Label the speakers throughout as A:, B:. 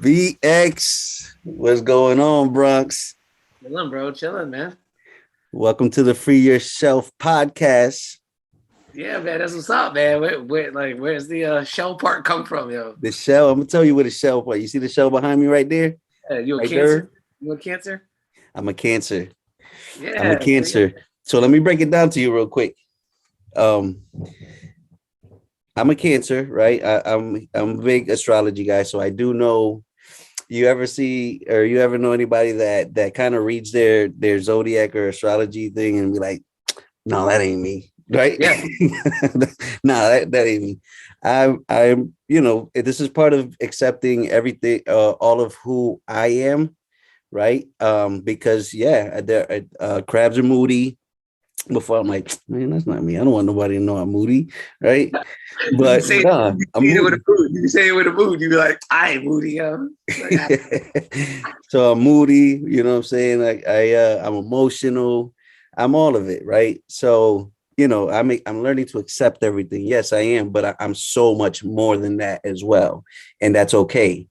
A: BX, what's going on, Bronx?
B: Chilling, bro. Chilling, man.
A: Welcome to the Free Yourself podcast.
B: Yeah, man. That's what's up, man. Where's the shell part come from, yo?
A: The shell, I'm gonna tell you where the shell part. You see the shell behind me right there?
B: You a
A: Right
B: cancer?
A: there?
B: You a cancer?
A: I'm a cancer. I'm a
B: Yeah.
A: cancer. So let me break it down to you real quick. Um, I'm a cancer, right? I'm a big astrology guy, so I do know. You ever see or you ever know anybody that kind of reads their zodiac or astrology thing and be like, no, that ain't me, right?
B: Yeah.
A: No, that ain't me. I'm this is part of accepting everything, all of who I am, right? Because crabs are moody. Before I'm like, man, that's not me. I don't want nobody to know I'm moody, right? But nah, I'm
B: it with a
A: moody.
B: mood. You say it with a mood. You be like, I ain't moody, yo.
A: So I'm moody, you know what I'm saying? Like I'm emotional. I'm all of it, right? So, I'm learning to accept everything. Yes, I am, but I'm so much more than that as well. And that's okay,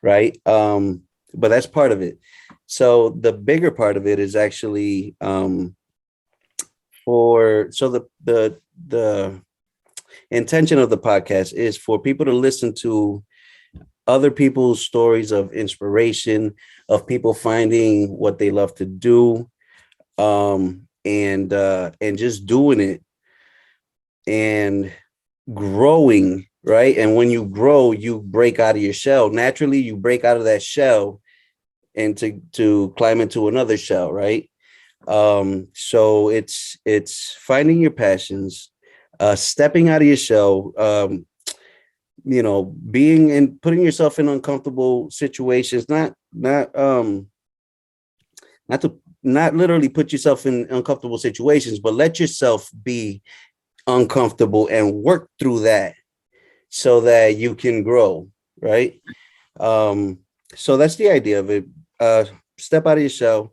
A: right? But that's part of it. So the bigger part of it is actually the intention of the podcast is for people to listen to other people's stories of inspiration, of people finding what they love to do, and just doing it and growing, right? And when you grow, you break out of your shell. Naturally, you break out of that shell and to climb into another shell, right? So it's finding your passions, stepping out of your shell, being and putting yourself in uncomfortable situations, not literally put yourself in uncomfortable situations, but let yourself be uncomfortable and work through that so that you can grow, right? So that's the idea of it. Step out of your shell,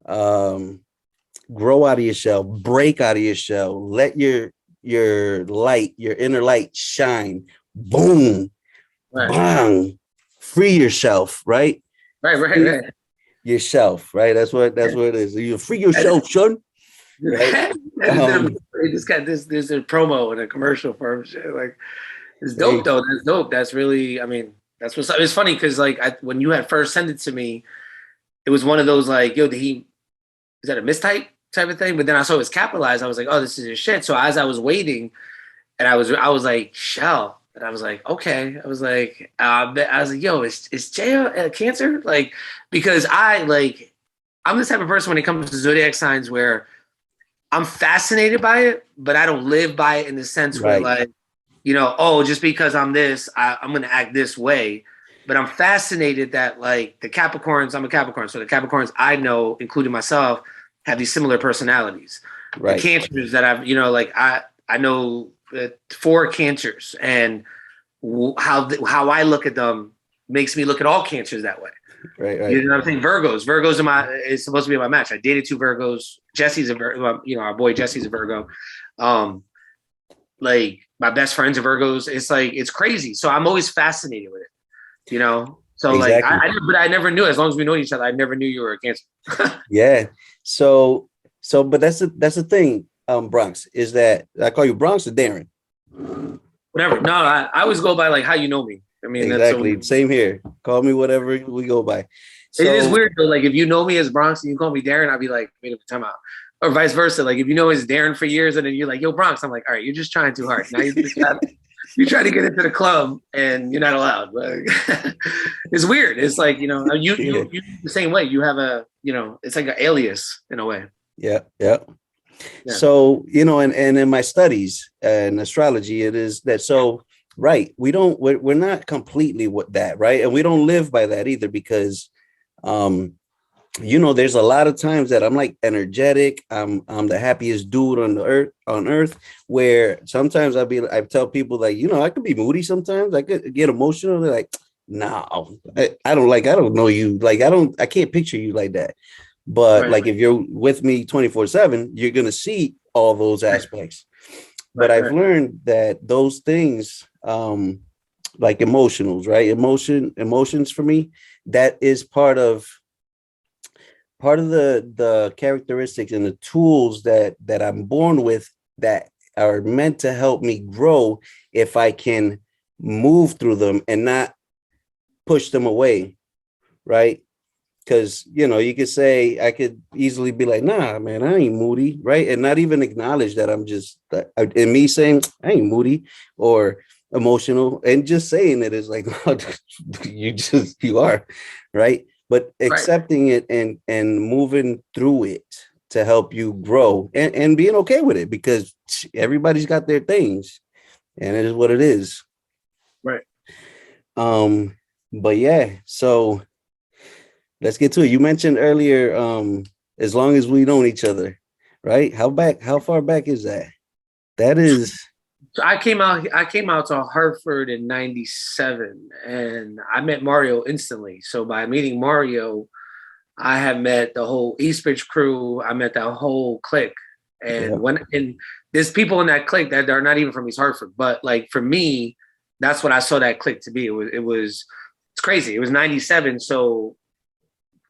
A: grow out of your shell, break out of your shell, let your light, your inner light shine. Boom,
B: Right.
A: bang, free yourself, right?
B: Right.
A: Yourself, right? That's what it is. You free yourself, son. Right?
B: They just got this. There's a promo and a commercial for shit. Like, it's dope though. That's dope. That's really. I mean, that's what's. It's funny because when you had first sent it to me, it was one of those like, yo, is that a mistype type of thing? But then I saw it was capitalized. I was like, oh, this is your shit. So as I was waiting, and I was like, shell. And I was like, okay. I was like, yo, is Jay a cancer? Like, because I'm the type of person when it comes to zodiac signs where I'm fascinated by it, but I don't live by it in the sense where just because I'm this, I'm going to act this way. But I'm fascinated that like the Capricorns, I'm a Capricorn. So the Capricorns I know, including myself, have these similar personalities. Right. The Cancers that I know 4 Cancers, and how I look at them makes me look at all Cancers that way.
A: Right.
B: You know what I'm saying? Virgos is supposed to be my match. I dated 2 Virgos. Jesse's a Virgo. Our boy Jesse's a Virgo. Like my best friends are Virgos. It's like it's crazy. So I'm always fascinated with it. So exactly. But I never knew. As long as we know each other, I never knew you were a Cancer.
A: Yeah. So, but that's the thing. Bronx is that I call you Bronx or Darren.
B: Whatever. No, I always go by like how you know me. I mean,
A: exactly. That's same here. Call me whatever we go by.
B: So, it is weird though. Like if you know me as Bronx and you call me Darren, I'd be like, wait a time out. Or vice versa. Like if you know as Darren for years and then you're like, yo, Bronx, I'm like, all right, you're just trying too hard. Now you try to get into the club and you're not allowed. But it's weird. It's like, you the same way. You have it's like an alias in a way.
A: Yeah. So, and in my studies in astrology, it is that so right. We're not completely with that, right? And we don't live by that either because there's a lot of times that I'm like energetic. I'm the happiest dude on earth, where sometimes I tell people like, I could be moody sometimes. I could get emotional. They're like, no, I don't know you. Like, I can't picture you like that. But
B: Right.
A: like if you're with me 24/7, you're gonna see all those aspects. But I've
B: Right.
A: learned that those things, like emotionals, right? Emotions for me, that is part of the characteristics and the tools that I'm born with, that are meant to help me grow if I can move through them and not push them away, right? Because you could say, I could easily be like, nah, man, I ain't moody, right? And not even acknowledge that I'm just, and me saying I ain't moody or emotional, and just saying it is like, no, you are, right? But
B: Right.
A: accepting it and moving through it to help you grow, and being okay with it, because everybody's got their things, and it is what it is.
B: Right.
A: But yeah, so let's get to it. You mentioned earlier, as long as we know each other, right? How far back is that? That is,
B: So I came out to Hartford in '97, and I met Mario instantly. So by meeting Mario, I have met the whole Eastbridge crew. I met that whole clique.
A: yeah,
B: And there's people in that clique that are not even from East Hartford. But like for me, that's what I saw that clique to be. It's crazy. It was '97. So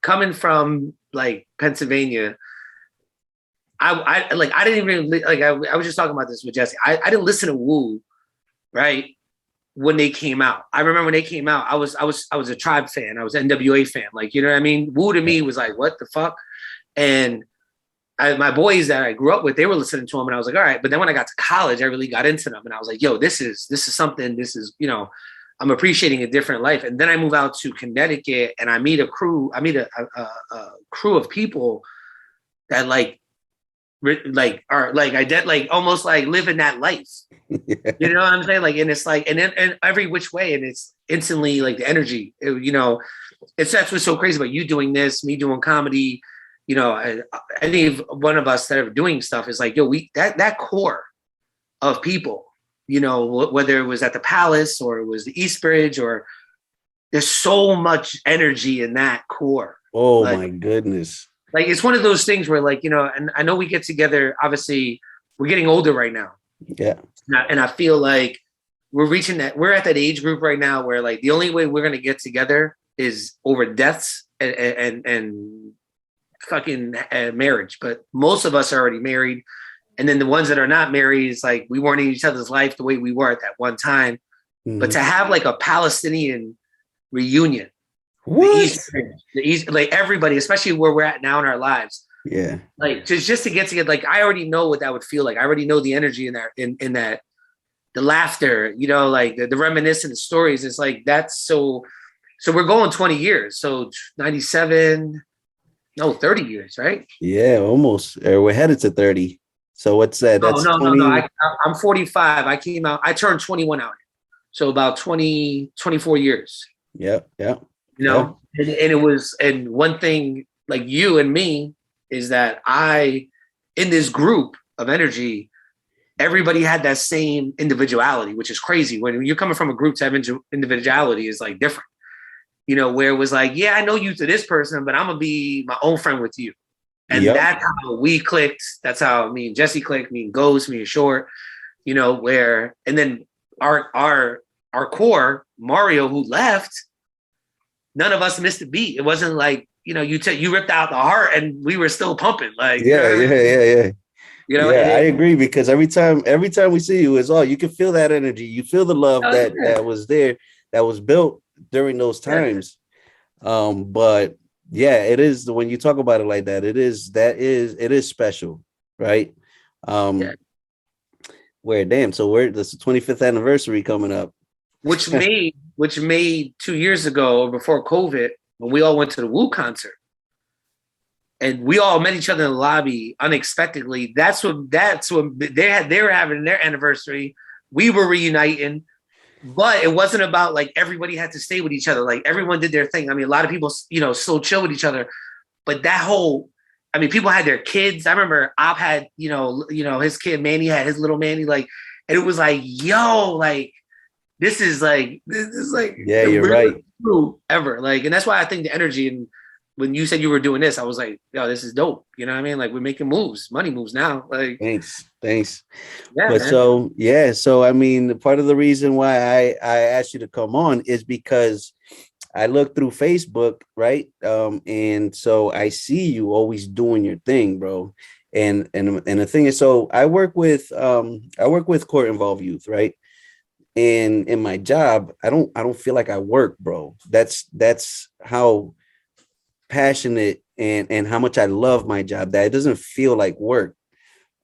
B: coming from like Pennsylvania, I didn't even like I was just talking about this with Jesse. I didn't listen to Wu, right? When they came out. I remember when they came out, I was a Tribe fan. I was an NWA fan. Like, you know what I mean? Wu to me was like, what the fuck? And my boys that I grew up with, they were listening to them, and I was like, all right. But then when I got to college, I really got into them, and I was like, yo, this is something. This is, I'm appreciating a different life. And then I move out to Connecticut, and I meet a crew. I meet a crew of people that are like I did, like almost like living that life.
A: yeah,
B: You know what I'm saying? Like, and it's like, and every which way, and it's instantly like the energy. That's what's so crazy about you doing this, me doing comedy. I think one of us that are doing stuff is like, yo, that core of people. Whether it was at the Palace or it was the East Bridge, or there's so much energy in that core.
A: oh
B: Like,
A: my goodness,
B: it's one of those things where, like, and I know we get together. Obviously, we're getting older right now.
A: yeah,
B: And I feel like we're at that age group right now where, like, the only way we're gonna get together is over deaths and fucking marriage. But most of us are already married, and then the ones that are not married, is like we weren't in each other's life the way we were at that one time. But
A: mm-hmm.
B: to have like a Palestinian reunion,
A: What?
B: the East, like everybody, especially where we're at now in our lives,
A: Yeah,
B: like just to get together, like I already know what that would feel like. I already know the energy in that, in that, the laughter, like the reminiscent stories. It's like that's so we're going 20 years. So 97, no, 30 years, right?
A: yeah, almost. We're headed to 30. So what's that?
B: No,
A: That's
B: no, no, no.
A: 20.
B: I'm 45. I turned 21 out here. So about 20, 24 years,
A: Yeah, yeah,
B: you
A: yeah,
B: know? And one thing like you and me is that in this group of energy, everybody had that same individuality, which is crazy. When you're coming from a group to have individuality is like different, where it was like, yeah, I know you to this person, but I'm going to be my own friend with you. And
A: yep,
B: that's how we clicked. That's how me and Jesse clicked, me and Ghost, me and Short, and then our core, Mario, who left, none of us missed a beat. It wasn't like, you ripped out the heart and we were still pumping. Like,
A: yeah, yeah, yeah, yeah. Yeah,
B: and
A: I agree, because every time we see you, it's all, you can feel that energy. You feel the love that was there, that was built during those times. But yeah, it is, when you talk about it like that, it is special, right?
B: yeah.
A: Um, where damn, so this is the 25th anniversary coming up.
B: which made 2 years ago, or before COVID, when we all went to the Wu concert. And we all met each other in the lobby unexpectedly. That's when they were having their anniversary. We were reuniting, but it wasn't about like everybody had to stay with each other. Like everyone did their thing. I mean, a lot of people, still chill with each other, but people had their kids. I remember Op had, his kid Manny had his little Manny, like, and it was like, yo, like this is like
A: Yeah,
B: the
A: you're
B: realest
A: right.
B: group ever. Like, and that's why I think the energy and when you said you were doing this, I was like, yo, this is dope. You know what I mean? Like we're making moves, money moves now. Like,
A: Thanks.
B: yeah,
A: But
B: man.
A: so I mean, part of the reason why I asked you to come on is because I look through Facebook, right? And so I see you always doing your thing, bro. And the thing is, so I work with court involved youth, right? And in my job, I don't feel like I work, bro. That's how passionate and how much I love my job that it doesn't feel like work.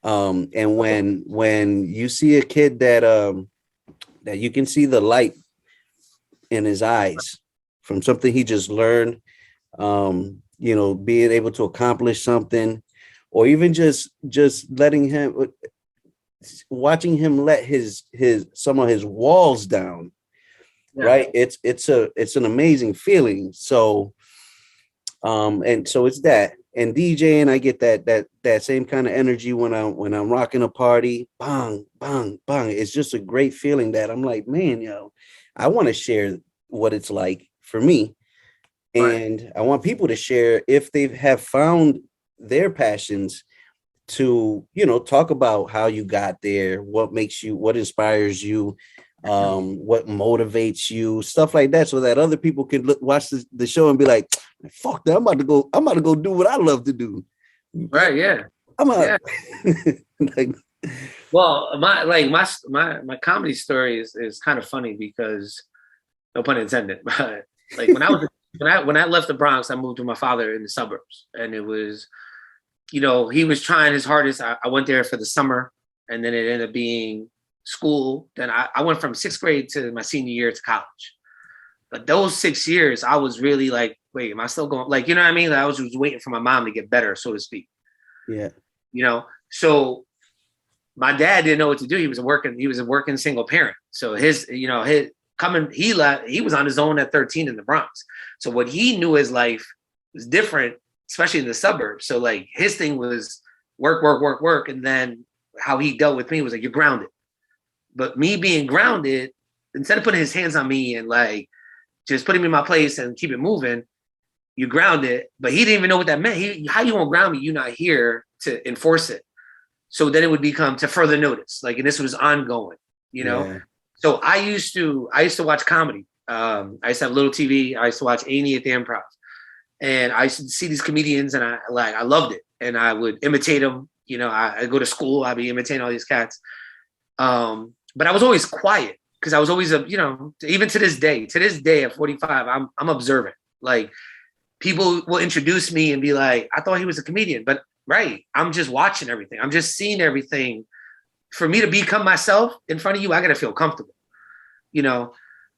A: And when you see a kid that you can see the light in his eyes from something he just learned, being able to accomplish something, or even just letting him, watching him let his some of his walls down, right? It's an amazing feeling. So and so it's that. And DJing, I get that same kind of energy when I'm rocking a party. Bang, bang, bang. It's just a great feeling that I'm like, man, I want to share what it's like for me. And I want people to share if they have found their passions to, talk about how you got there, what inspires you, what motivates you, stuff like that, so that other people can watch the show and be like, fuck that, I'm about to go do what I love to do.
B: Right. Yeah.
A: I'm out.
B: Yeah.
A: Like,
B: well, my comedy story is kind of funny because, no pun intended, but like when I left the Bronx, I moved with my father in the suburbs, and it was, he was trying his hardest. I went there for the summer, and then it ended up being school. Then I went from 6th grade to my senior year to college. But those 6 years, I was really like, wait, am I still going? Like, you know what I mean? Like, I was just waiting for my mom to get better, so to speak.
A: Yeah.
B: So my dad didn't know what to do. He was a working single parent. So he was on his own at 13 in the Bronx. So what he knew his life was different, especially in the suburbs. So like his thing was work, work, work, work. And then how he dealt with me was like, you're grounded. But me being grounded, instead of putting his hands on me and like just putting me in my place and keep it moving, you ground it. But he didn't even know what that meant. How you gonna ground me? You're not here to enforce it. So then it would become to further notice. Like, and this was ongoing,
A: Yeah.
B: So I used to watch comedy. I used to have little TV. I used to watch A&E at the Improv, and I used to see these comedians, and I loved it, and I would imitate them. I go to school, I'd be imitating all these cats. But I was always quiet because I was always even to this day at 45, I'm observant. Like, people will introduce me and be like, I thought he was a comedian, but right, I'm just watching everything. I'm just seeing everything. For me to become myself in front of you, I got to feel comfortable,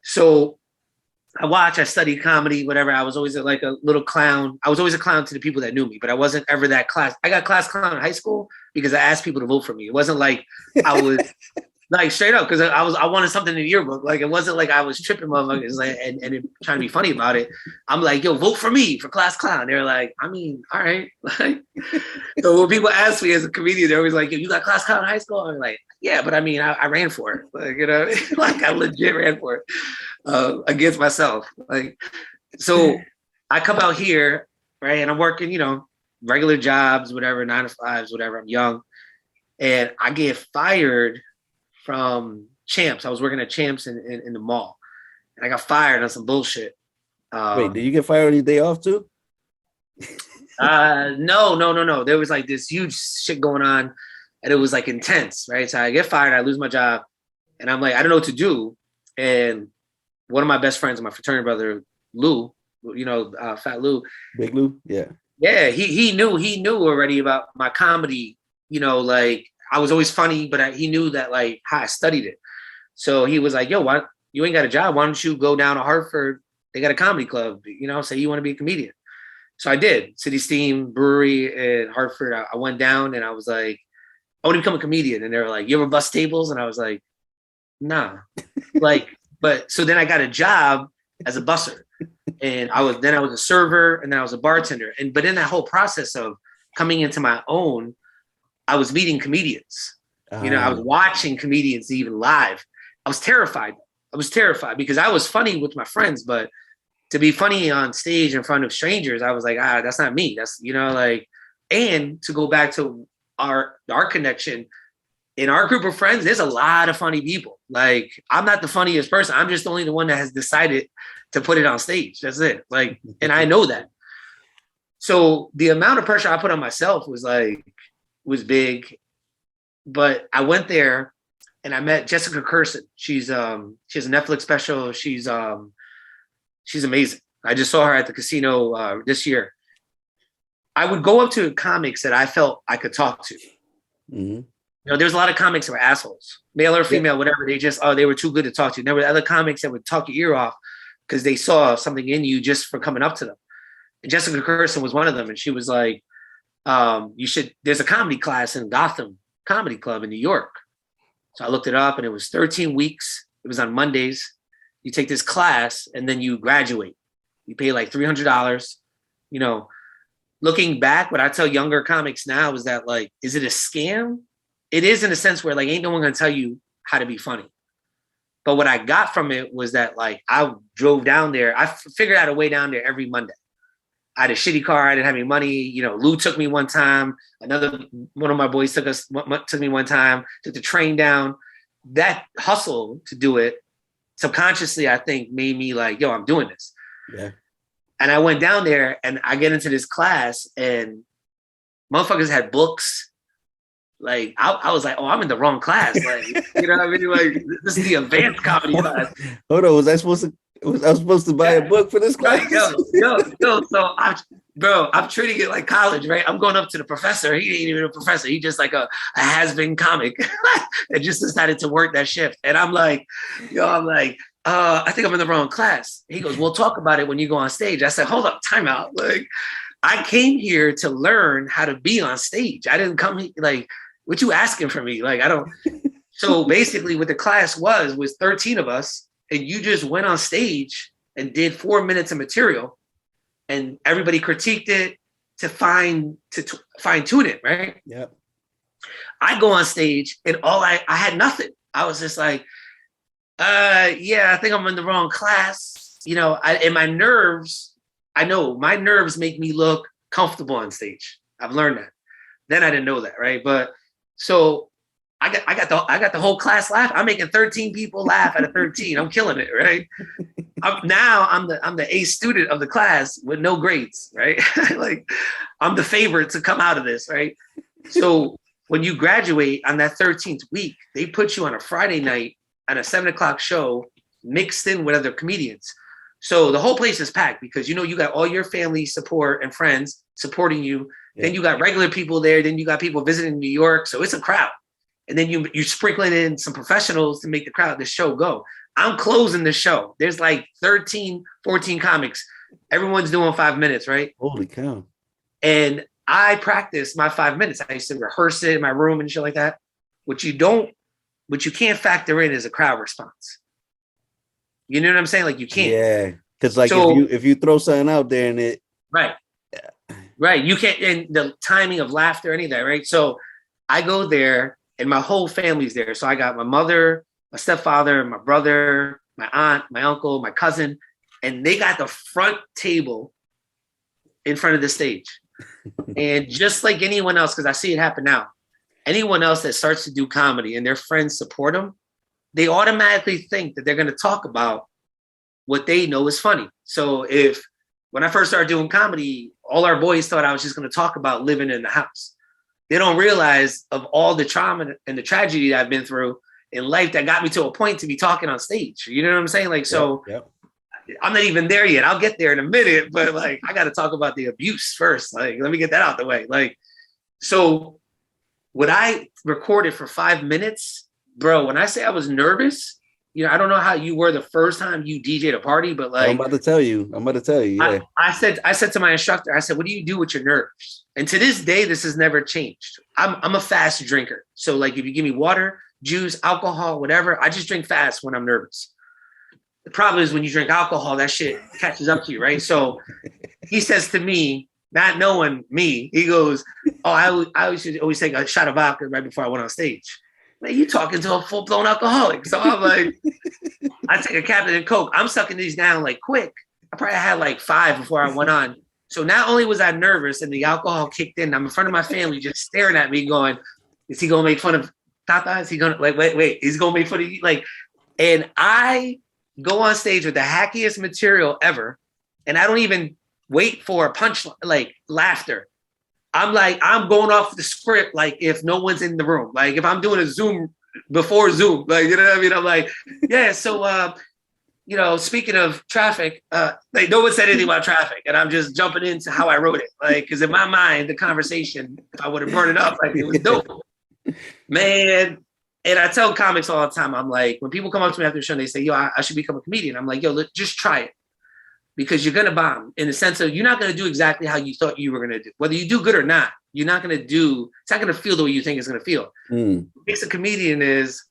B: So I study comedy, whatever. I was always like a little clown. I was always a clown to the people that knew me, but I wasn't ever that class. I got class clown in high school because I asked people to vote for me. It wasn't like I was like straight up because I wanted something in the yearbook. Like, it wasn't like I was tripping motherfuckers and trying to be funny about it. I'm like, yo, vote for me for class clown. They're like, I mean, all right. So when people ask me as a comedian, they're always like, yo, you got class clown in high school? I'm like, yeah, but I mean, I ran for it. Like, like I legit ran for it against myself. Like, so I come out here, right, and I'm working, regular jobs, whatever, 9 to 5s, whatever. I'm young, and I get fired from Champs. I was working at Champs in the mall, and I got fired on some bullshit.
A: Wait, did you get fired on your day off too?
B: No. There was like this huge shit going on, and it was like intense, right? So I get fired, I lose my job, and I'm like, I don't know what to do. And one of my best friends, my fraternity brother, Lou, Fat Lou,
A: Big Lou, yeah,
B: he knew already about my comedy. Like, I was always funny, but he knew that like how I studied it. So he was like, yo, why you ain't got a job? Why don't you go down to Hartford? They got a comedy club, say you want to be a comedian. So I did. City Steam Brewery in Hartford. I went down and I was like, I want to become a comedian. And they were like, you ever bust tables? And I was like, nah. But so then I got a job as a busser. And I was a server, and then I was a bartender. But in that whole process of coming into my own, I was meeting comedians. I was watching comedians even live. I was terrified because I was funny with my friends, but to be funny on stage in front of strangers, I was like, that's not me. That's, like, and to go back to our connection in our group of friends, there's a lot of funny people. Like, I'm not the funniest person. I'm just only the one that has decided to put it on stage. That's it. Like, and I know that. So the amount of pressure I put on myself was big. But I went there and I met Jessica Curson. She has a Netflix special. She's amazing. I just saw her at the casino this year. I would go up to comics that I felt I could talk to. Mm-hmm. There's a lot of comics that were assholes, male or female, whatever. They were too good to talk to. There were other comics that would talk your ear off because they saw something in you just for coming up to them. And Jessica Curson was one of them. And she was like, there's a comedy class in Gotham Comedy Club in New York. So I looked it up and it was 13 weeks. It was on Mondays. You take this class and then you graduate. You pay like $300. Looking back, what I tell younger comics now is that, like, is it a scam? It is, in a sense where, like, ain't no one gonna tell you how to be funny. But what I got from it was that, like, I drove down there. I figured out a way down there every Monday. I had a shitty car. I didn't have any money. Lou took me one time. Another one of my boys took me one time. Took the train down. That hustle to do it subconsciously, I think, made me like, yo, I'm doing this. Yeah. And I went down there and I get into this class and motherfuckers had books. Like, I was like, oh, I'm in the wrong class. Like, you know what I mean? Like, this is the advanced comedy class.
A: Hold on, was I supposed to buy a book for this class?
B: Yo. So I'm treating it like college, right? I'm going up to the professor. He ain't even a professor. He just like a has-been comic that just decided to work that shift. And I'm like, I think I'm in the wrong class. He goes, we'll talk about it when you go on stage. I said, hold up, time out. Like, I came here to learn how to be on stage. I didn't come here, like, what you asking from me? Like, I don't. So basically what the class was 13 of us, and you just went on stage and did 4 minutes of material, and everybody critiqued it to fine tune it, right?
A: Yep.
B: I go on stage and I had nothing. I was just like, I think I'm in the wrong class. And my nerves, I know my nerves make me look comfortable on stage. I've learned that. Then I didn't know that, right? But so I got the whole class laugh. I'm making 13 people laugh out of 13. I'm killing it, right? I'm the A student of the class with no grades, right? Like, I'm the favorite to come out of this, right? So when you graduate on that 13th week, they put you on a Friday night on a 7:00 show mixed in with other comedians. So the whole place is packed because, you got all your family support and friends supporting you. Yeah. Then you got regular people there. Then you got people visiting New York. So it's a crowd. And then you sprinkling in some professionals to make the show go. I'm closing the show. There's like 13, 14 comics. Everyone's doing 5 minutes, right?
A: Holy cow.
B: And I practice my 5 minutes. I used to rehearse it in my room and shit like that. What you can't factor in is a crowd response. You know what I'm saying? Like, you can't.
A: Yeah. Because like, if you throw something out there and it.
B: Right. Yeah. Right. You can't, and the timing of laughter, any of that, right? So I go there and my whole family's there. So I got my mother, my stepfather, my brother, my aunt, my uncle, my cousin, and they got the front table in front of the stage. And just like anyone else, because I see it happen now, anyone else that starts to do comedy and their friends support them, they automatically think that they're going to talk about what they know is funny. So when I first started doing comedy, all our boys thought I was just going to talk about living in the house. They don't realize of all the trauma and the tragedy that I've been through in life that got me to a point to be talking on stage. You know what I'm saying? Like, so yep. I'm not even there yet. I'll get there in a minute, but like, I got to talk about the abuse first. Like, let me get that out the way. Like, so what I recorded for 5 minutes, bro, when I say I was nervous, I don't know how you were the first time you DJ'd a party, but like,
A: I'm about to tell you. Yeah.
B: I said to my instructor, I said, what do you do with your nerves? And to this day, this has never changed. I'm a fast drinker. So like, if you give me water, juice, alcohol, whatever, I just drink fast when I'm nervous. The problem is when you drink alcohol, that shit catches up to you, right? So he says to me, not knowing me, he goes, oh, I should always take a shot of vodka right before I went on stage. Man, you talking to a full-blown alcoholic. So I'm like, I take a Captain and Coke. I'm sucking these down like quick. I probably had like 5 before I went on. So not only was I nervous and the alcohol kicked in, I'm in front of my family just staring at me going, is he going to make fun of Tata? Is he going to, like, wait, he's going to make fun of you? Like, and I go on stage with the hackiest material ever. And I don't even wait for a punch, like laughter. I'm like, I'm going off the script, like if no one's in the room, like if I'm doing a Zoom before Zoom, like, you know what I mean? I'm like, yeah. So, you know, speaking of traffic, like no one said anything about traffic, and I'm just jumping into how I wrote it, like because in my mind, the conversation, if I would have brought it up, like it was dope, man. And I tell comics all the time, I'm like, when people come up to me after the show, and they say, "Yo, I should become a comedian." I'm like, "Yo, just try it." Because you're gonna bomb in the sense of you're not gonna do exactly how you thought you were gonna do. Whether you do good or not, you're not gonna do. It's not gonna feel the way you think it's gonna feel. What makes a comedian is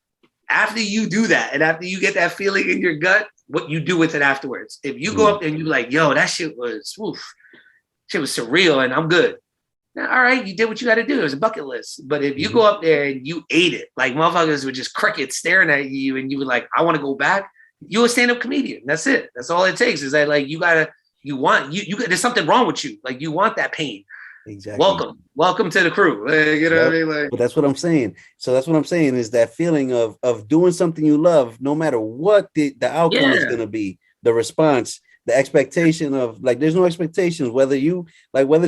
B: after you do that, and after you get that feeling in your gut, what you do with it afterwards. If you go up and you're like, "Yo, that shit was surreal," and I'm good. Now, all right, you did what you got to do. It was a bucket list. But if you go up there and you ate it, like motherfuckers were just crickets staring at you, and you were like, "I want to go back." You're a stand-up comedian. That's it. That's all it takes. Is that like you there's something wrong with you. Like you want that pain.
A: Exactly.
B: Welcome to the crew. Like, you know what I mean? Like,
A: but that's what I'm saying. So that's what I'm saying is that feeling of doing something you love, no matter what the outcome is going to be, the response, the expectation of like, there's no expectations whether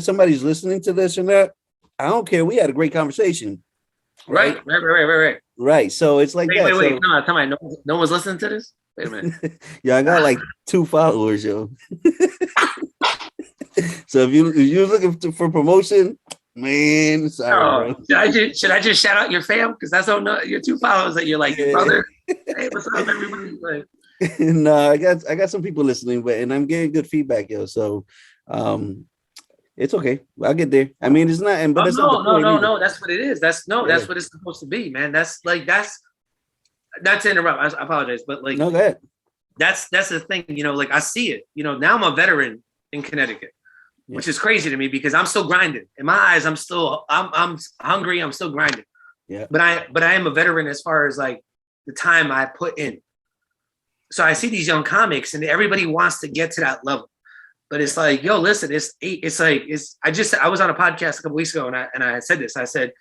A: somebody's listening to this or not. I don't care. We had a great conversation.
B: Right.
A: Right. So it's like that.
B: Wait. No, tell me, no one's listening to this. Wait a minute.
A: Yeah, I got like 2 followers, yo. So if you're looking for promotion, man, sorry, bro.
B: Should I just shout out your fam? Because that's all your 2 followers that you're like, brother. Hey, what's up, everybody? Like,
A: no, I got some people listening, and I'm getting good feedback, yo. So it's okay. I'll get there. I mean, it's not, but
B: no. That's what it is. That's what it's supposed to be, man. That's not to interrupt. I apologize, but like,
A: no, go ahead.
B: That's the thing, you know. Like I see it. You know, now I'm a veteran in Connecticut, which is crazy to me because I'm still grinding. In my eyes, I'm hungry. I'm still grinding.
A: Yeah.
B: But I am a veteran as far as like the time I put in. So I see these young comics, and everybody wants to get to that level. But it's like, yo, listen, I was on a podcast a couple weeks ago, and I said this. I said,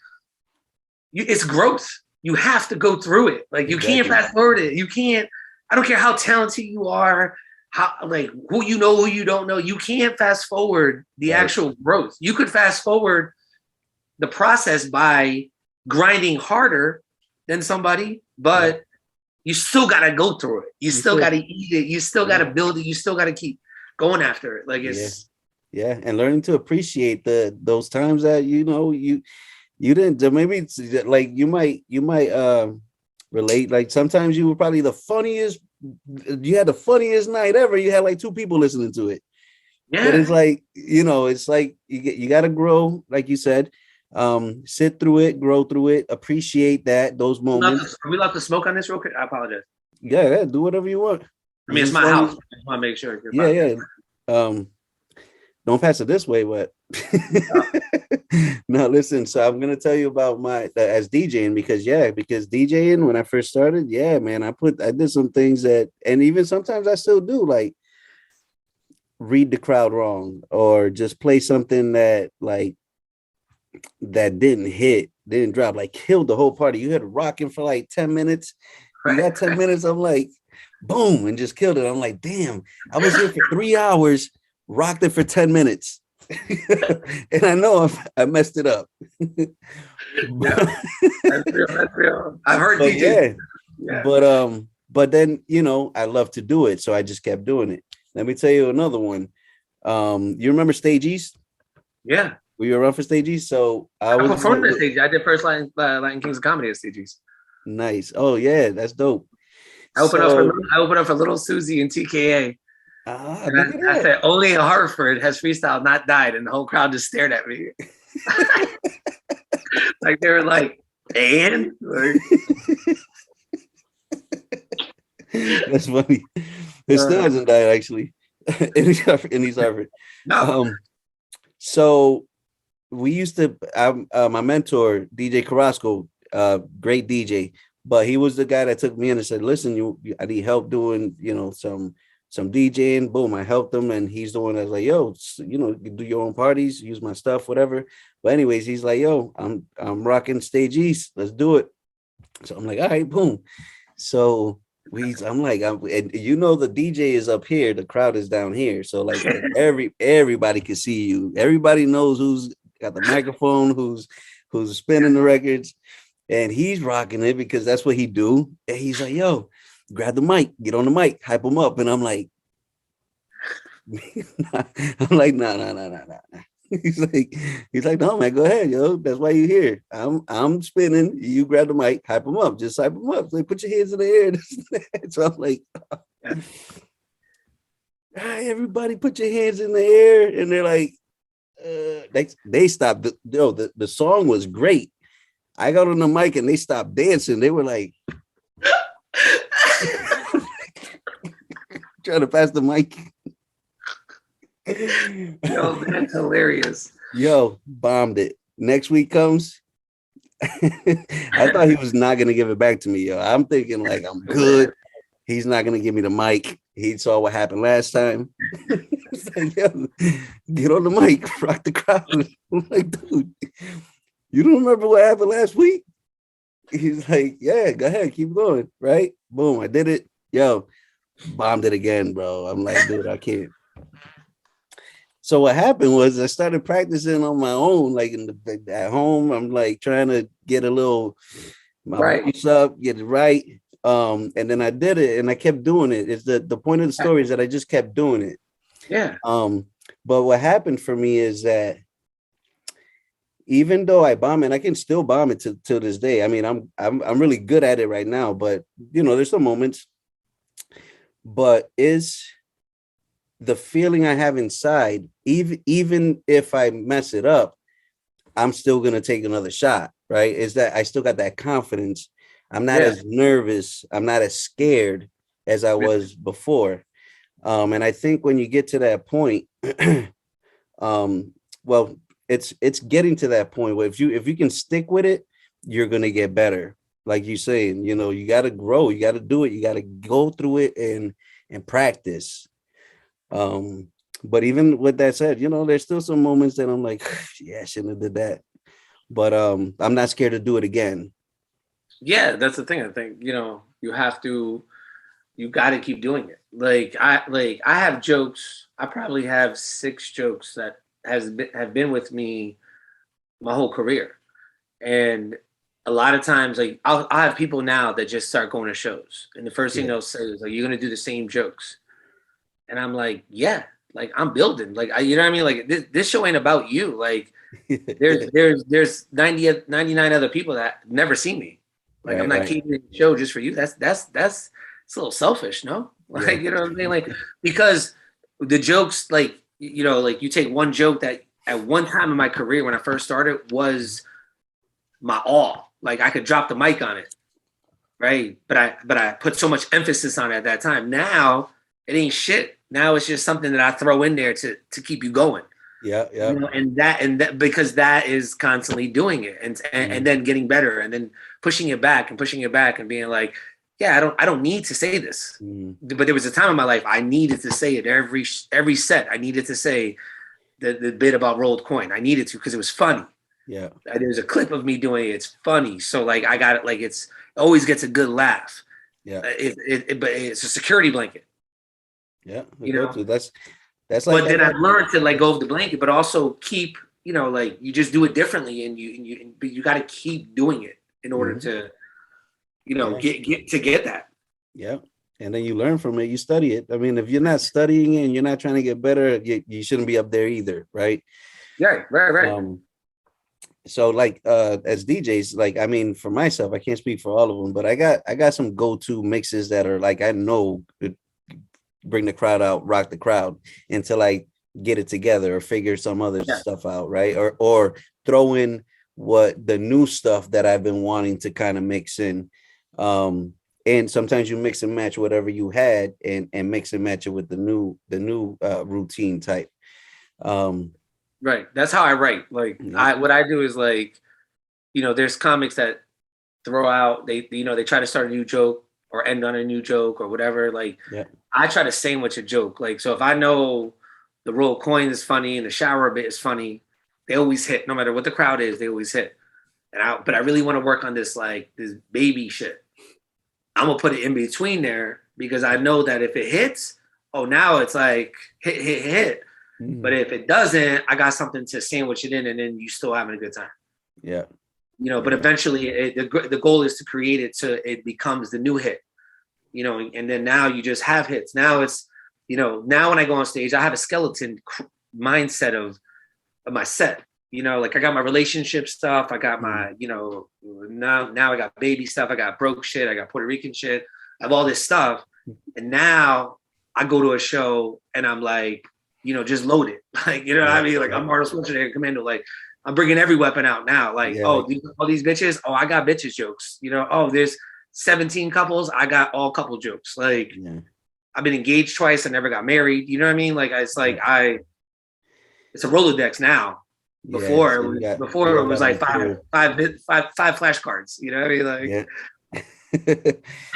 B: it's growth. You have to go through it. Like you can't fast forward it. You can't. I don't care how talented you are, who you know, who you don't know. You can't fast forward the actual growth. You could fast forward the process by grinding harder than somebody, but you still got to go through it. You still got to eat it. You still got to build it. You still got to keep going after it. Like it's
A: and learning to appreciate those times that you didn't. Maybe it's like you might relate. Like sometimes you were probably the funniest. You had the funniest night ever. You had like 2 people listening to it. Yeah, but it's like it's like you got to grow, like you said. Sit through it, grow through it, appreciate those moments.
B: Are we allowed to smoke on this real quick? I apologize.
A: Yeah, do whatever you want.
B: I mean, it's my house. I just want to make sure.
A: Yeah. Don't pass it this way, but no, listen. So I'm gonna tell you about my as DJing because DJing when I first started, man, I did some things that, and even sometimes I still do, like read the crowd wrong or just play something that didn't drop, like killed the whole party. You had rocking for like 10 minutes. You got 10 minutes. I'm like, boom, and just killed it. I'm like, damn, I was here for 3 hours, rocked it for 10 minutes. And I know I messed it up.
B: That's real. I've heard DJs.
A: But then, I love to do it. So I just kept doing it. Let me tell you another one. You remember Stage East?
B: Yeah.
A: Were you around for Stage East? So
B: I performed at Stage East. I did first Latin Kings of Comedy at Stage East.
A: Nice. Oh yeah, that's dope.
B: I opened up for Little Susie and TKA. I said, only in Hartford has freestyle not died, and the whole crowd just stared at me. Like they were like, and
A: that's funny. It still hasn't died actually. in East Hartford.
B: No.
A: So we used to. My mentor, DJ Carrasco, great DJ, but he was the guy that took me in and said, "Listen, I need help doing, some some DJing. Boom, I helped him, and he's the one that's like, yo, you do your own parties, use my stuff, whatever. But anyways, he's like, yo, I'm rocking Stage East. Let's do it. So I'm like, all right, boom. So I'm like, and the DJ is up here, the crowd is down here. So like everybody can see you. Everybody knows who's got the microphone, who's spinning the records, and he's rocking it because that's what he do. And he's like, yo, grab the mic, get on the mic, hype him up. And I'm like, nah. He's like, no, man, go ahead, yo. That's why you're here. I'm spinning. You grab the mic, hype them up. Just hype them up. Like, put your hands in the air. So I'm like, all right, everybody, put your hands in the air. And they're like, they stopped. The song was great. I got on the mic and they stopped dancing. They were like, trying to pass the mic.
B: Yo, that's hilarious.
A: Yo, bombed it. Next week comes. I thought he was not gonna give it back to me, yo. I'm thinking like I'm good. He's not gonna give me the mic. He saw what happened last time. It's like, yo, get on the mic, rock the crowd. I'm like, dude, you don't remember what happened last week? He's like, yeah, go ahead, keep going. Right? Boom, I did it. Yo, bombed it again, bro. I'm like, dude, I can't. So what happened was I started practicing on my own, like at home. I'm like trying to get my voice up, get it right. And then I did it, and I kept doing it. It's the point of the story is that I just kept doing it.
B: Yeah.
A: But what happened for me is that even though I bomb it, I can still bomb it to this day. I mean, I'm really good at it right now, but there's some moments. But is the feeling I have inside, even if I mess it up, I'm still gonna take another shot, right? Is that I still got that confidence. I'm not as nervous, I'm not as scared as I was before. And I think when you get to that point, well, it's getting to that point where if you can stick with it, you're gonna get better. Like you saying, you gotta grow, you gotta do it, you gotta go through it and practice. But even with that said, there's still some moments that I'm like, yeah, I shouldn't have did that. But I'm not scared to do it again.
B: Yeah, that's the thing. I think, you got to keep doing it. I have jokes. I probably have 6 jokes that have been with me my whole career. And a lot of times, like I'll have people now that just start going to shows, and the first thing they'll say is like, "You're gonna do the same jokes." And I'm like, yeah, like I'm building, like you know what I mean? Like this show ain't about you. Like there's 99 other people that never seen me. Like I'm not keeping the show just for you. That's it's a little selfish, no? Like you know what I mean? Like because the jokes, like like you take one joke that at one time in my career when I first started was my all. Like I could drop the mic on it, right? But I put so much emphasis on it at that time. Now it ain't shit. Now it's just something that I throw in there to keep you going.
A: Yeah.
B: And that because that is constantly doing it and then getting better and then pushing it back and being like, yeah, I don't need to say this. But there was a time in my life I needed to say it every set. I needed to say the bit about rolled coin. I needed to because it was funny.
A: Yeah.
B: There's a clip of me doing it. It's funny. So like I got it. Like it always gets a good laugh.
A: Yeah.
B: But it's a security blanket.
A: Yeah, that's like.
B: But then I've learned to let go of the blanket, but also keep, like you just do it differently, and you got to keep doing it in order to, get that.
A: Yeah, and then you learn from it. You study it. I mean, if you're not studying it and you're not trying to get better, you shouldn't be up there either, right?
B: Yeah, right.
A: So like as DJs, like I mean, for myself, I can't speak for all of them, but I got some go-to mixes that are like I know. Bring the crowd out, rock the crowd until I get it together or figure some other stuff out, right? Or throw in what the new stuff that I've been wanting to kind of mix in. And sometimes you mix and match whatever you had and mix and match it with the new routine type.
B: Right. That's how I write. Like what I do is like, there's comics that throw out, they try to start a new joke or end on a new joke or whatever. Like
A: Yeah.
B: I try to sandwich a joke. Like, so if I know the roll of coin is funny and the shower bit is funny, they always hit. No matter what the crowd is, they always hit. But I really want to work on this, like this baby shit. I'm gonna put it in between there because I know that if it hits, oh, now it's like hit, hit, hit. But if it doesn't, I got something to sandwich it in, and then you still having a good time.
A: Yeah.
B: But eventually the goal is to create it so it becomes the new hit. And then now you just have hits. Now it's, now when I go on stage, I have a skeleton mindset of my set. Like I got my relationship stuff. I got my, now I got baby stuff. I got broke shit. I got Puerto Rican shit. I have all this stuff. And now I go to a show and I'm like, just load it. Like, what I mean? Like I'm Arnold Schwarzenegger Commando. Like I'm bringing every weapon out now. Like, all these bitches. Oh, I got bitches jokes. Oh, there's 17 couples. I got all couple jokes. Like I've been engaged twice. I never got married. You know what I mean? Like it's like it's a Rolodex now. Before it was like five flashcards. You know what I mean?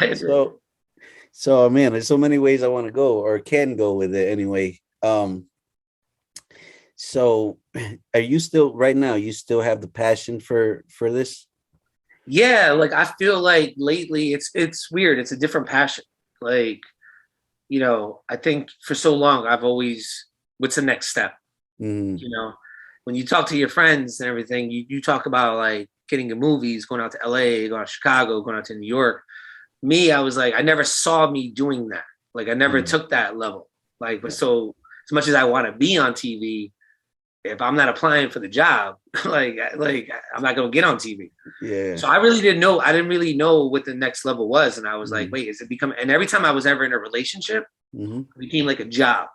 B: Like
A: so man, there's so many ways I want to go or can go with it anyway. So are you still right now? You still have the passion for this?
B: Yeah, like I feel like lately it's weird. It's a different passion. Like, I think for so long I've always, what's the next step? When you talk to your friends and everything, you talk about like getting in movies, going out to LA, going out to Chicago, going out to New York. Me, I was like, I never saw me doing that. Like I never took that level. Like, but so as much as I want to be on TV, if I'm not applying for the job, like I'm not gonna get on TV.
A: Yeah.
B: So I really didn't know. I didn't really know what the next level was, and I was like, wait, is it becoming? And every time I was ever in a relationship, it became like a job.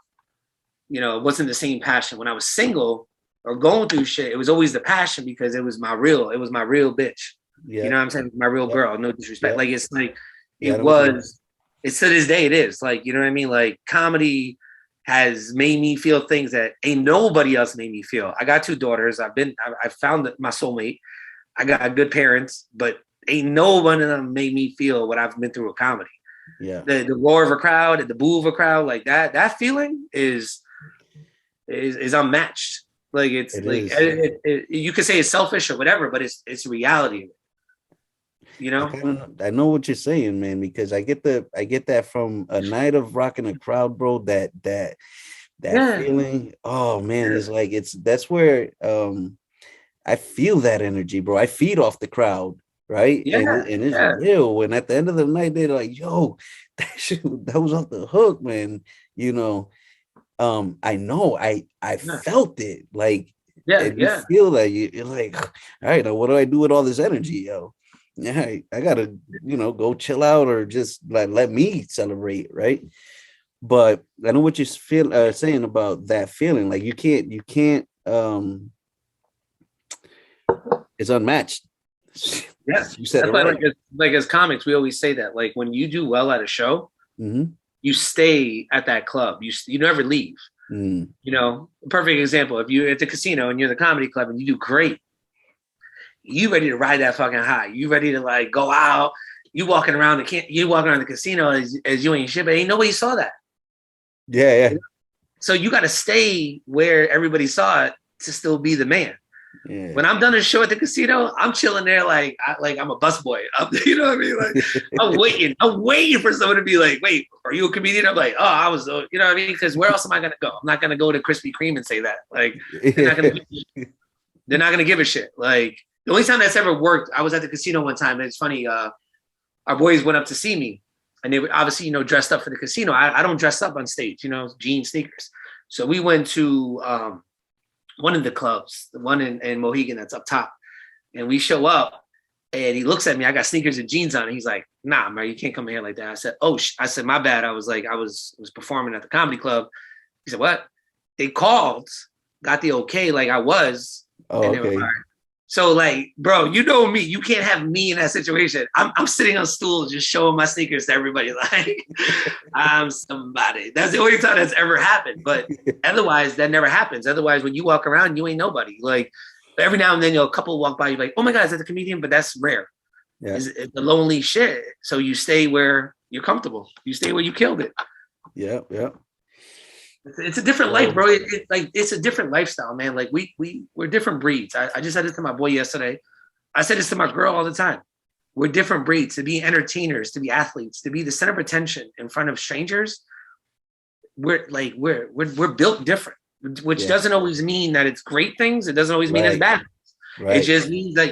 B: It wasn't the same passion. When I was single or going through shit, it was always the passion because it was my real bitch.
A: Yeah.
B: You know what I'm saying? My real girl. No disrespect. Like it's like it was. It's to this day. It is like, you know what I mean. Like comedy has made me feel things that ain't nobody else made me feel. I got 2 daughters. I found my soulmate. I got good parents, but ain't no one of them made me feel what I've been through with comedy.
A: Yeah.
B: The roar of a crowd, the boo of a crowd, like that feeling is unmatched. Like it's you could say it's selfish or whatever, but it's reality.
A: I know what you're saying, man, because I get that from a night of rocking a crowd, bro. That feeling. Oh man, it's like that's where I feel that energy, bro. I feed off the crowd, right? And it's real. And at the end of the night, they're like, yo, that was off the hook, man. I know I felt it. Like you feel that you're like, all right, now what do I do with all this energy, yo? Yeah, I gotta, go chill out or just like let me celebrate, right? But I know what you're saying about that feeling. Like you can't. It's unmatched.
B: Yeah,
A: you said it right.
B: Like as comics, we always say that. Like when you do well at a show, you stay at that club. You never leave. A perfect example. If you're at the casino and you're the comedy club and you do great. You ready to ride that fucking high. You ready to like go out. You walking around the casino as you ain't shit, but ain't nobody saw that.
A: Yeah.
B: So you got to stay where everybody saw it to still be the man. Yeah. When I'm done a show at the casino, I'm chilling there like I'm a busboy. You know what I mean? Like I'm waiting for someone to be like, "Wait, are you a comedian?" I'm like, "Oh, I was." You know what I mean? Because where else am I gonna go? I'm not gonna go to Krispy Kreme and say that. Like they're not gonna give a shit. Like. The only time that's ever worked, I was at the casino one time, and it's funny. Our boys went up to see me, and they were obviously, dressed up for the casino. I don't dress up on stage, jeans, sneakers. So we went to one of the clubs, the one in Mohegan that's up top, and we show up, and he looks at me. I got sneakers and jeans on, and he's like, "Nah, man, you can't come here like that." I said, "Oh," I said, "My bad." I was like, I was performing at the comedy club. He said, "What?" They called, got the okay, like I was, and they were like. So like, bro, you know me. You can't have me in that situation. I'm sitting on stools just showing my sneakers to everybody. Like, I'm somebody. That's the only time that's ever happened. But otherwise, that never happens. Otherwise, when you walk around, you ain't nobody. Like every now and then, a couple walk by, you're like, oh my God, is that the comedian? But that's rare. is the lonely shit. So you stay where you're comfortable. You stay where you killed it.
A: Yeah.
B: It's a different life, bro. It's a different lifestyle, man. Like we're different breeds. I just said it to my boy yesterday. I said this to my girl all the time. We're different breeds. To be entertainers, to be athletes, to be the center of attention in front of strangers. We're built different, which doesn't always mean that it's great things. It doesn't always mean it's bad. Right. It just means that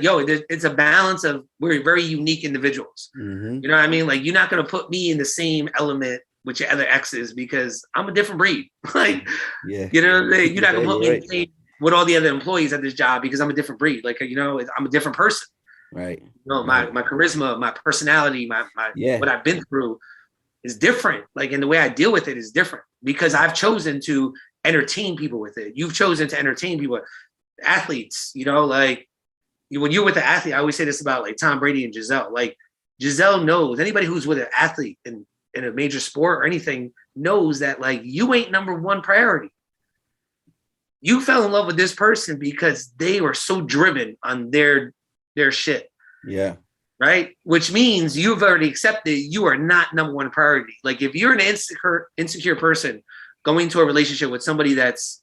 B: it's a balance of we're very unique individuals. Mm-hmm. You know what I mean? Like you're not gonna put me in the same element with your other exes because I'm a different breed. Like, you know, you're not gonna put me in the same with all the other employees at this job because I'm a different breed. Like, you know, I'm a different person. Right. You know, my charisma, my personality, my what I've been through is different. Like, and the way I deal with it is different because I've chosen to entertain people with it. You've chosen to entertain people, athletes. You know, like when you're with an athlete, I always say this about like Tom Brady and Giselle. Like Giselle knows anybody who's with an athlete in a major sport or anything knows that like you ain't number one priority. You fell in love with this person because they were so driven on their shit. Yeah. Right. Which means you've already accepted you are not number one priority. Like if you're an insecure person going to a relationship with somebody that's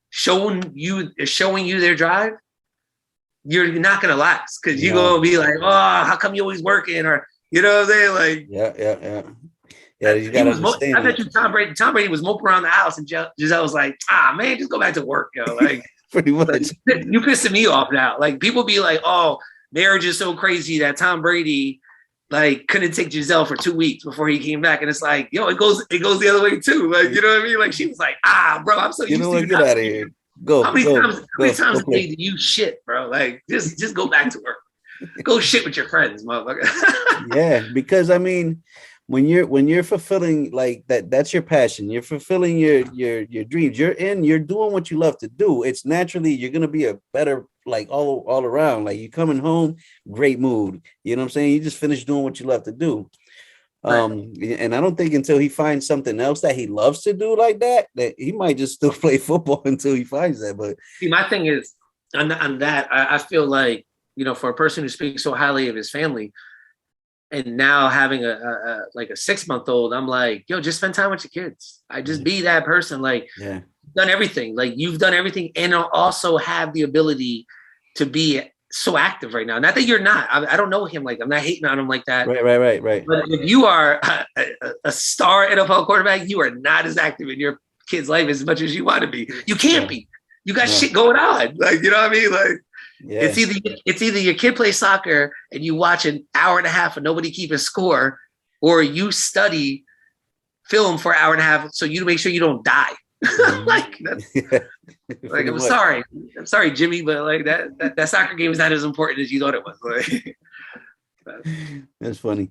B: showing you their drive, you're not gonna last because you're gonna be like, oh, how come you always working? Or you know what I'm saying? Like yeah, you gotta understand. I bet you Tom Brady was moping around the house, and Giselle was like, man, just go back to work, yo. Like, pretty much. Like, you pissing me off now. Like, people be like, oh, marriage is so crazy that Tom Brady like couldn't take Giselle for 2 weeks before he came back, and it's like, yo, it goes the other way too. Like, you know what I mean? Like, she was like, bro, I'm so used to you. Get out of here. Go. How many times a day do you shit, bro? Like, just go back to work. Go shit with your friends, motherfucker. Yeah, because I mean, when you're fulfilling like that's your passion. You're fulfilling your dreams. You're doing what you love to do. It's naturally you're gonna be a better like all around. Like you coming home, great mood. You know what I'm saying? You just finished doing what you love to do. And I don't think until he finds something else that he loves to do like that he might just still play football until he finds that. But see, my thing is on that, I feel like, you know, for a person who speaks so highly of his family, and now having a 6-month-old, I'm like, yo, just spend time with your kids. I just be that person. Like, you've done everything. Like, you've done everything, and also have the ability to be so active right now. Not that you're not. I don't know him like that. I'm not hating on him like that. Right. But if you are a star NFL quarterback, you are not as active in your kid's life as much as you want to be. You can't be. You got shit going on. Like, you know what I mean? Like, it's either your kid plays soccer and you watch an hour and a half and nobody keeping score, or you study film for an hour and a half so you make sure you don't die. Like, like I'm sorry, Jimmy, but like that soccer game is not as important as you thought it was. Like,
A: that's funny.